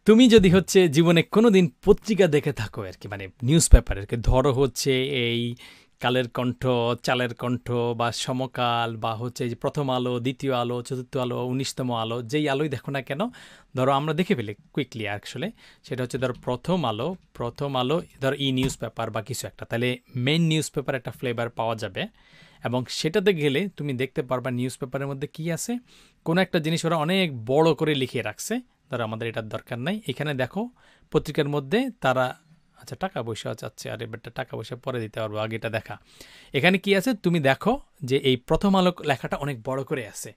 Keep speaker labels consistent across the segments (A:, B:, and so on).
A: তুমি যদি হচ্ছে জীবনে কোনোদিন পত্রিকা দেখে থাকো আর কি, মানে নিউজ পেপার আর কি, ধরো হচ্ছে এই কালের কণ্ঠ, চালের কণ্ঠ বা সমকাল বা হচ্ছে এই যে প্রথম আলো, দ্বিতীয় আলো, চতুর্থ আলো, 19তম আলো, যেই আলোই দেখো না কেন, ধরো আমরা দেখে ফেলি কুইকলি আসলে, সেটা হচ্ছে ধরো প্রথম আলো ধরো নিউজ পেপার বা কিছু একটা, তাহলে মেইন নিউজ পেপার একটা ফ্লেভার পাওয়া যাবে। এবং সেটাতে গেলে তুমি দেখতে পারবা নিউজ পেপারের মধ্যে কী আছে, কোনো একটা জিনিস ওরা অনেক বড় করে লিখে রাখছে, ধরো আমাদের এটার দরকার নাই, এখানে দেখো পত্রিকার মধ্যে তারা আচ্ছা টাকা পয়সা চাচ্ছে, আর এবারটা টাকা পয়সা পরে দিতে পারবো, আগে এটা দেখা। এখানে কি আছে তুমি দেখো যে এই প্রথম আলো লেখাটা অনেক বড় করে আছে,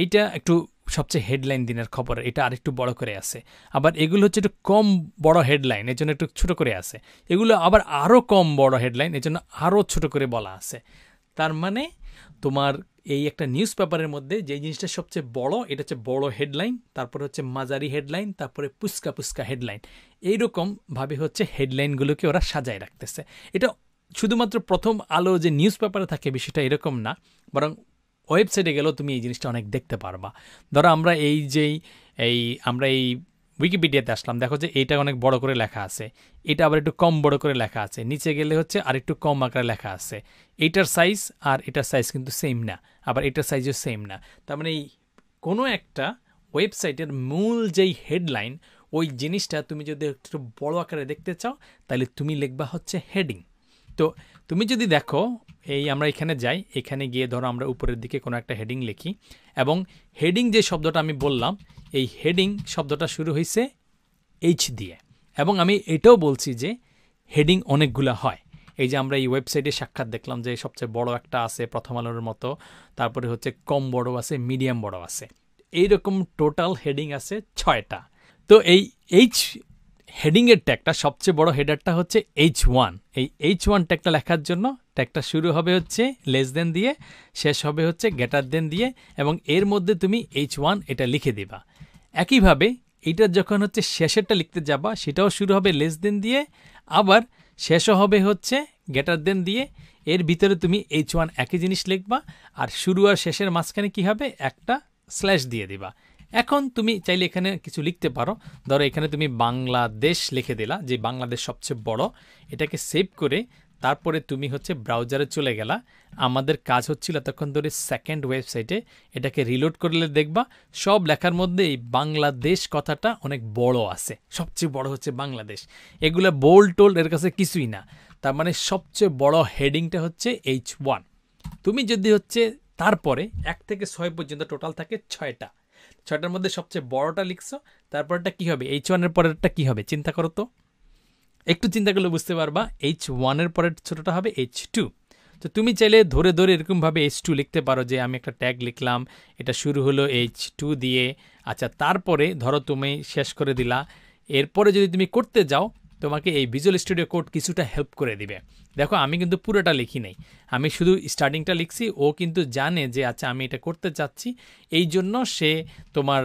A: এইটা একটু সবচেয়ে হেডলাইন দিনের খবর, এটা আরেকটু বড় করে আছে। আবার এগুলো হচ্ছে একটু কম বড় হেডলাইন, এর জন্য একটু ছোট করে আছে। এগুলো আবার আরও কম বড় হেডলাইন, এর জন্য আরও ছোট করে বলা আছে। তার মানে তোমার এই একটা নিউজ পেপারের মধ্যে যে জিনিসটা সবচেয়ে বড়, এটা হচ্ছে বড় হেডলাইন, তারপরে হচ্ছে মাঝারি হেডলাইন, তারপরে পুস্কা পুস্কা হেডলাইন, এইরকমভাবে হচ্ছে হেডলাইনগুলোকে ওরা সাজায় রাখতেছে। এটা শুধুমাত্র প্রথম আলো যে নিউজ পেপারে থাকে বিষয়টা এরকম না, বরং ওয়েবসাইটে গেলেও তুমি এই জিনিসটা অনেক দেখতে পারবা। ধরো আমরা আমরা এই উইকিপিডিয়াতে আসলাম, দেখো যে এইটা অনেক বড় করে লেখা আছে, এটা আবার একটু কম বড় করে লেখা আছে, নিচে গেলে হচ্ছে আর একটু কম আকারে লেখা আছে। এইটার সাইজ আর এটার সাইজ কিন্তু সেম না, আবার এটার সাইজও সেম না। তার মানে এই কোনো একটা ওয়েবসাইটের মূল যেই হেডলাইন, ওই জিনিসটা তুমি যদি একটু বড় আকারে দেখতে চাও, তাহলে তুমি লিখবা হচ্ছে হেডিং। তো তুমি যদি দেখো আমরা এখানে যাই, এখানে গিয়ে ধরো আমরা উপরের দিকে কোনো একটা হেডিং লিখি, এবং হেডিং যে শব্দটা আমি বললাম, এই হেডিং শব্দটা শুরু হয়েছে এইচ দিয়ে, এবং আমি এটাও বলছি যে হেডিং অনেকগুলো হয়। এই যে আমরা এই ওয়েবসাইটে সাক্ষাৎ দেখলাম যে সবচেয়ে বড় একটা আছে প্রথম আলোর মতো, তারপরে হচ্ছে কম বড় আছে, মিডিয়াম বড় আছে, এইরকম টোটাল হেডিং আছে 6টা। তো এই এইচ হেডিংয়ের ট্যাগটা সবচেয়ে বড় হেডারটা হচ্ছে H1। এই H1 ট্যাগটা লেখার জন্য ট্যাগটা শুরু হবে হচ্ছে লেস দেন দিয়ে, শেষ হবে হচ্ছে গ্রেটার দেন দিয়ে, এবং এর মধ্যে তুমি H1 এটা লিখে দিবা। একইভাবে এইটার যখন হচ্ছে শেষেরটা লিখতে যাবা, সেটাও শুরু হবে লেস দেন দিয়ে, আবার শেষও হবে হচ্ছে গ্রেটার দেন দিয়ে। এর ভিতরে তুমি H1 একই জিনিস লিখবা, আর শুরু আর শেষের মাঝখানে কি হবে, একটা স্ল্যাশ দিয়ে দিবা। এখন তুমি চাইলে এখানে কিছু লিখতে পারো, ধরো এখানে তুমি বাংলাদেশ লিখে দিলা, যে বাংলাদেশ সবচেয়ে বড়, এটাকে সেভ করে তারপরে তুমি হচ্ছে ব্রাউজারে চলে গেলা। আমাদের কাজ হচ্ছিল তখন ধরে সেকেন্ড ওয়েবসাইটে, এটাকে রিলোড করলে দেখবা সব লেখার মধ্যে এই বাংলাদেশ কথাটা অনেক বড় আছে, সবচেয়ে বড় হচ্ছে বাংলাদেশ। এগুলো বোল্ড টোল্ড এর কাছে কিছুই না, তার মানে সবচেয়ে বড় হেডিংটা হচ্ছে H1। তুমি যদি হচ্ছে তারপরে 1 থেকে 6 পর্যন্ত টোটাল থাকে 6টার মধ্যে সবচেয়ে বড়টা লিখছো, তারপরটা কি হবে, H1 এর পরেরটা কি হবে চিন্তা করো তো, একটু চিন্তা করলে বুঝতে পারবা। H1 এর পরের ছোটটা হবে H2। তো তুমি চাইলে ধরে ধরে এরকমভাবে H2 লিখতে পারো, যে আমি একটা ট্যাগ লিখলাম, এটা শুরু হলো H2 দিয়ে, আচ্ছা তারপরে ধরো তুমি শেষ করে দিলা। এরপরে যদি তুমি করতে যাও, তোমাকে এই ভিজুয়াল স্টুডিও কোড কিছুটা হেল্প করে দিবে। দেখো আমি কিন্তু পুরোটা লিখি নাই, আমি শুধু স্টার্টিংটা লিখছি। ও কিন্তু জানে যে আচ্ছা আমি এটা করতে চাচ্ছি, এই জন্য সে তোমার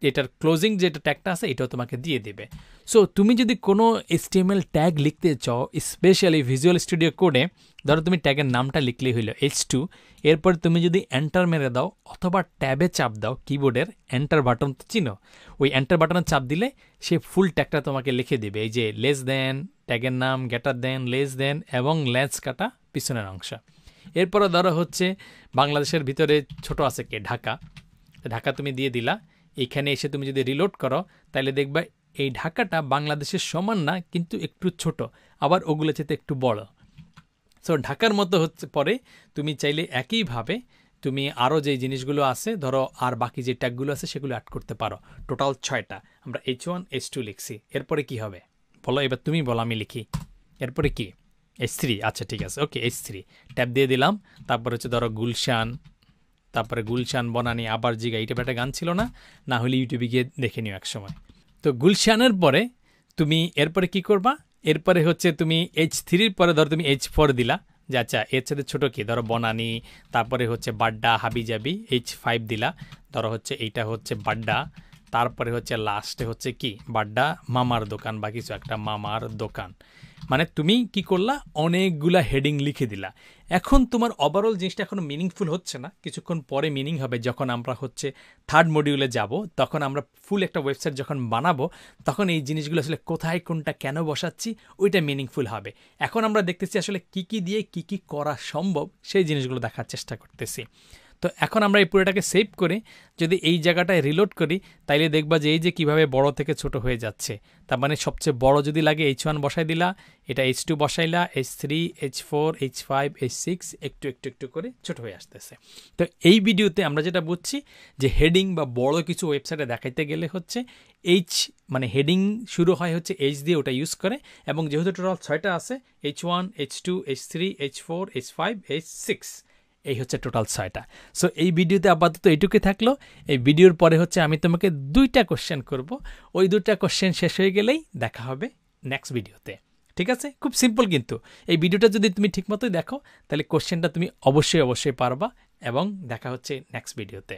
A: এটার ক্লোজিং যেটা ট্যাগটা আছে এটাও তোমাকে দিয়ে দেবে। সো তুমি যদি কোনো HTML ট্যাগ লিখতে চাও, স্পেশালি ভিজুয়াল স্টুডিও কোডে, ধরো তুমি ট্যাগের নামটা লিখলেই হইলো H2, এরপর তুমি যদি এন্টার মেরে দাও অথবা ট্যাবে চাপ দাও, কিবোর্ডের এন্টার বাটন তো চিনো, ওই এন্টার বাটনে চাপ দিলে সে ফুল ট্যাগটা তোমাকে লিখে দেবে। এই যে লেস দেন, ট্যাগের নাম, গ্রেটার দেন, লেস দেন, এবং লেন্স কাটা পিছনের অংশ। এরপরে ধরো হচ্ছে বাংলাদেশের ভিতরে ছোট আছে কে, ঢাকা, ঢাকা তুমি দিয়ে দিলা। এখানে এসে তুমি যদি রিলোড করো, তাহলে দেখবা এই ঢাকাটা বাংলাদেশের সমান না, কিন্তু একটু ছোট, আবার ওগুলো চেয়ে একটু বড়। সো ঢাকার মতো হচ্ছে পরে তুমি চাইলে একইভাবে তুমি আরও যে জিনিসগুলো আছে, ধরো আর বাকি যে ট্যাগগুলো আছে সেগুলো অ্যাড করতে পারো। টোটাল 6টা, আমরা H1 H2 লিখছি। এরপরে কি হবে বলো, এবার তুমি বলো, আমি লিখি। এরপরে কি, H3। আচ্ছা ঠিক আছে, ওকে H3 ট্যাব দিয়ে দিলাম। তারপর হচ্ছে ধরো গুলশান, তারপরে গুলশান বনানী, আবার জিগা, এইটা একটা গান ছিল না, না হলে ইউটিউবে গিয়ে দেখে নিও এক সময়। তো গুলশানের পরে তুমি এরপরে কি করবা, এরপরে হচ্ছে তুমি H3-র পরে ধরো তুমি H4 দিলা, যে আচ্ছা এর সাথে ছোটো কি, ধরো বনানী, তারপরে হচ্ছে বাড্ডা, হাবিজাবি, H5 দিলা, ধরো হচ্ছে এইটা হচ্ছে বাড্ডা, তারপরে হচ্ছে লাস্টে হচ্ছে কি বাড্ডা মামার দোকান বা কিছু একটা মামার দোকান। মানে তুমি কি করলা, অনেকগুলা হেডিং লিখে দিলা। এখন তোমার ওভারঅল জিনিসটা এখনো মিনিংফুল হচ্ছে না, কিছুক্ষণ পরে মিনিং হবে যখন আমরা হচ্ছে থার্ড মডিউলে যাব, তখন আমরা ফুল একটা ওয়েবসাইট যখন বানাবো তখন এই জিনিসগুলো আসলে কোথায় কোনটা কেন বসাচ্ছি ওইটা মিনিংফুল হবে। এখন আমরা দেখতেছি আসলে কি কি দিয়ে কি কি করা সম্ভব সেই জিনিসগুলো দেখার চেষ্টা করতেছি। তো এখন আমরা এই পুরোটাকে সেভ করে যদি এই জায়গাটায় রিলোড করি তাইলে দেখবা যে এই যে কীভাবে বড় থেকে ছোট হয়ে যাচ্ছে। তার মানে সবচেয়ে বড় যদি লাগে H1 বসাই দিলা, এটা H2 বসাইলা, H3, H4, H5, H6 একটু একটু একটু করে ছোট হয়ে আসতেছে। তো এই ভিডিওতে আমরা যেটা বুঝছি যে হেডিং বা বড় কিছু ওয়েবসাইটে দেখাইতে গেলে হচ্ছে মানে হেডিং শুরু হয় হচ্ছে H দিয়ে, ওটা ইউজ করে। এবং যেহেতু টোটাল 6টা আছে, H1, H2, H3, H4, H5, H6, এই হচ্ছে টোটাল 6টা। সো এই ভিডিওতে আপাতত এইটুকুই থাকলো। এই ভিডিওর পরে হচ্ছে আমি তোমাকে 2টা কোশ্চেন করব, ওই 2টা কোশ্চেন শেষ হয়ে গেলেই দেখা হবে নেক্সট ভিডিওতে। ঠিক আছে, খুব সিম্পল। কিন্তু এই ভিডিওটা যদি তুমি ঠিকমতোই দেখো তাহলে কোশ্চেনটা তুমি অবশ্যই পারবা। এবং দেখা হচ্ছে নেক্সট ভিডিওতে।